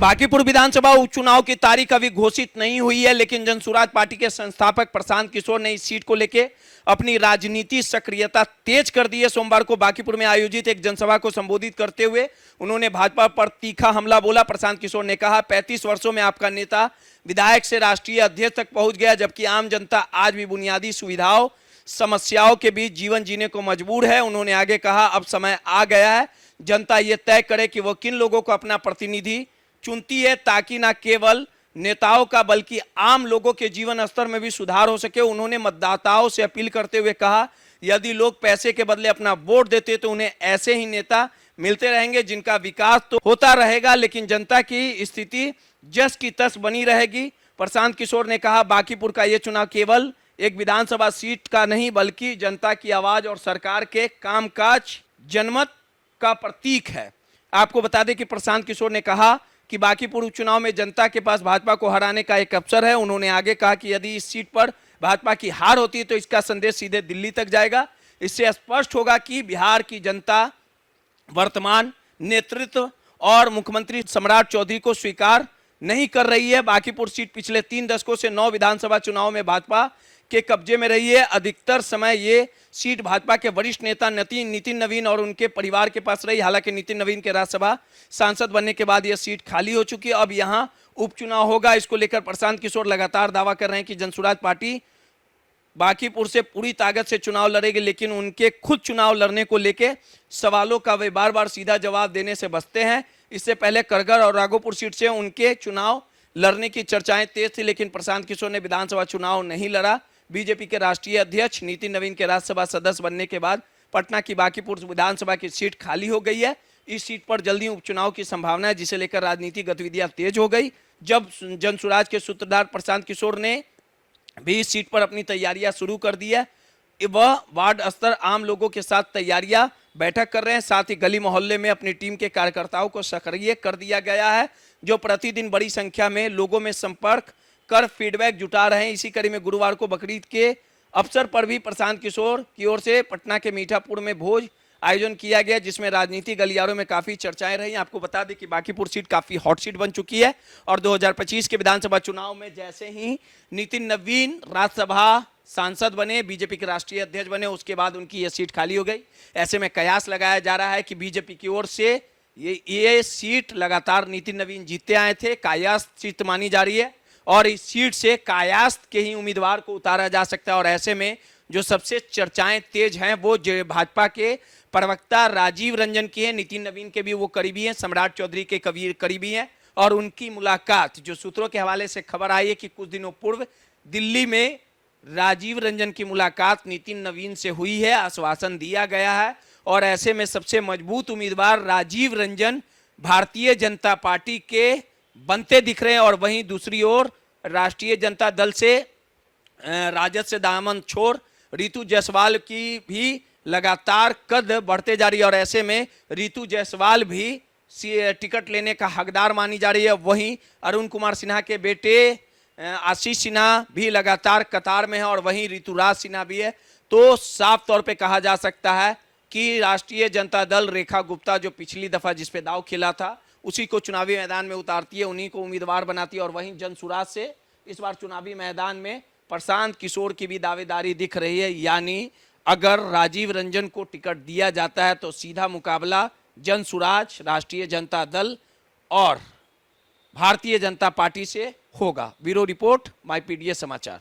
बांकीपुर विधानसभा उपचुनाव की तारीख अभी घोषित नहीं हुई है, लेकिन जनसुराज पार्टी के संस्थापक प्रशांत किशोर ने इस सीट को लेकर अपनी राजनीति सक्रियता तेज कर दी है। सोमवार को बांकीपुर में आयोजित एक जनसभा को संबोधित करते हुए उन्होंने भाजपा पर तीखा हमला बोला। प्रशांत किशोर ने कहा, 35 वर्षों में आपका नेता विधायक से राष्ट्रीय अध्यक्ष तक पहुंच गया, जबकि आम जनता आज भी बुनियादी सुविधाओं समस्याओं के बीच जीवन जीने को मजबूर है। उन्होंने आगे कहा, अब समय आ गया है जनता ये तय करे कि वो किन लोगों को अपना प्रतिनिधि चुनती है, ताकि ना केवल नेताओं का बल्कि आम लोगों के जीवन स्तर में भी सुधार हो सके। उन्होंने मतदाताओं से अपील करते हुए कहा, यदि लोग पैसे के बदले अपना वोट देते तो उन्हें ऐसे ही नेता मिलते रहेंगे जिनका विकास तो होता रहेगा, लेकिन जनता की स्थिति जस की तस बनी रहेगी। प्रशांत किशोर ने कहा, बांकीपुर का यह चुनाव केवल एक विधानसभा सीट का नहीं बल्कि जनता की आवाज और सरकार के कामकाज जनमत का प्रतीक है। आपको बता दें कि प्रशांत किशोर ने कहा कि बांकीपुर उपचुनाव में जनता के पास भाजपा को हराने का एक अवसर है। उन्होंने आगे कहा कि यदि इस सीट पर भाजपा की हार होती है तो इसका संदेश सीधे दिल्ली तक जाएगा। इससे स्पष्ट होगा कि बिहार की जनता वर्तमान नेतृत्व और मुख्यमंत्री सम्राट चौधरी को स्वीकार नहीं कर रही है। बांकीपुर सीट पिछले 3 दशकों से 9 विधानसभा चुनाव में भाजपा के कब्जे में रही है। अधिकतर समय ये सीट भाजपा के वरिष्ठ नेता नितिन नवीन और उनके परिवार के पास रही। हालांकि नितिन नवीन के राज्यसभा सांसद बनने के बाद यह सीट खाली हो चुकी है। अब यहां उपचुनाव होगा। इसको लेकर प्रशांत किशोर लगातार दावा कर रहे हैं कि जनसुराज पार्टी बांकीपुर से पूरी ताकत से चुनाव लड़ेगी, लेकिन उनके खुद चुनाव लड़ने को लेकर सवालों का वे बार बार सीधा जवाब देने से बचते हैं। इससे पहले करगर और राघोपुर सीट से उनके चुनाव लड़ने की चर्चाएं तेज थी, लेकिन प्रशांत किशोर ने विधानसभा चुनाव नहीं लड़ा। बीजेपी के राष्ट्रीय अध्यक्ष नितिन नवीन के राज्यसभा सदस्य बनने के बाद पटना की बांकीपुर विधानसभा की सीट खाली हो गई है। इस सीट पर जल्दी उपचुनाव की संभावना है, जिसे लेकर राजनीतिक गतिविधियां तेज हो गई। जब जनसुराज के सूत्रधार प्रशांत किशोर ने भी इस सीट पर अपनी तैयारियां शुरू कर दी है। वह वार्ड स्तर आम लोगों के साथ तैयारियां बैठक कर रहे हैं। साथ ही गली मोहल्ले में अपनी टीम के कार्यकर्ताओं को सक्रिय कर दिया गया है, जो प्रतिदिन बड़ी संख्या में लोगों में संपर्क कर फीडबैक जुटा रहे हैं। इसी कड़ी में गुरुवार को बकरीद के अवसर पर भी प्रशांत किशोर की ओर से पटना के मीठापुर में भोज आयोजन किया गया, जिसमें राजनीतिक गलियारों में काफी चर्चाएं रही। आपको बता दें कि बांकीपुर सीट काफी हॉट सीट बन चुकी है और 2025 के विधानसभा चुनाव में जैसे ही नितिन नवीन राज्यसभा सांसद बने, बीजेपी के राष्ट्रीय अध्यक्ष बने, उसके बाद उनकी यह सीट खाली हो गई। ऐसे में कयास लगाया जा रहा है कि बीजेपी की ओर से ये सीट लगातार नितिन नवीन जीतते आए थे, कायास सीट मानी जा रही है और इस सीट से कायास्त के ही उम्मीदवार को उतारा जा सकता है। और ऐसे में जो सबसे चर्चाएं तेज हैं वो भाजपा के प्रवक्ता राजीव रंजन की है। नितिन नवीन के भी वो करीबी हैं, सम्राट चौधरी के करीबी हैं और उनकी मुलाकात, जो सूत्रों के हवाले से खबर आई है कि कुछ दिनों पूर्व दिल्ली में राजीव रंजन की मुलाकात नितिन नवीन से हुई है, आश्वासन दिया गया है। और ऐसे में सबसे मजबूत उम्मीदवार राजीव रंजन भारतीय जनता पार्टी के बनते दिख रहे हैं। और वहीं दूसरी ओर राष्ट्रीय जनता दल से राजद से दामन छोड़ रितु जायसवाल की भी लगातार कद बढ़ते जा रही है और ऐसे में रितु जायसवाल भी टिकट लेने का हकदार मानी जा रही है। वहीं अरुण कुमार सिन्हा के बेटे आशीष सिन्हा भी लगातार कतार में है और वहीं ऋतुराज सिन्हा भी है। तो साफ तौर पे कहा जा सकता है कि राष्ट्रीय जनता दल रेखा गुप्ता जो पिछली दफा जिस पे दाव खेला था उसी को चुनावी मैदान में उतारती है, उन्हीं को उम्मीदवार बनाती है। और वहीं जनसुराज से इस बार चुनावी मैदान में प्रशांत किशोर की भी दावेदारी दिख रही है। यानी अगर राजीव रंजन को टिकट दिया जाता है तो सीधा मुकाबला जनसुराज, राष्ट्रीय जनता दल और भारतीय जनता पार्टी से होगा। ब्यूरो रिपोर्ट, माई पीडीएस समाचार।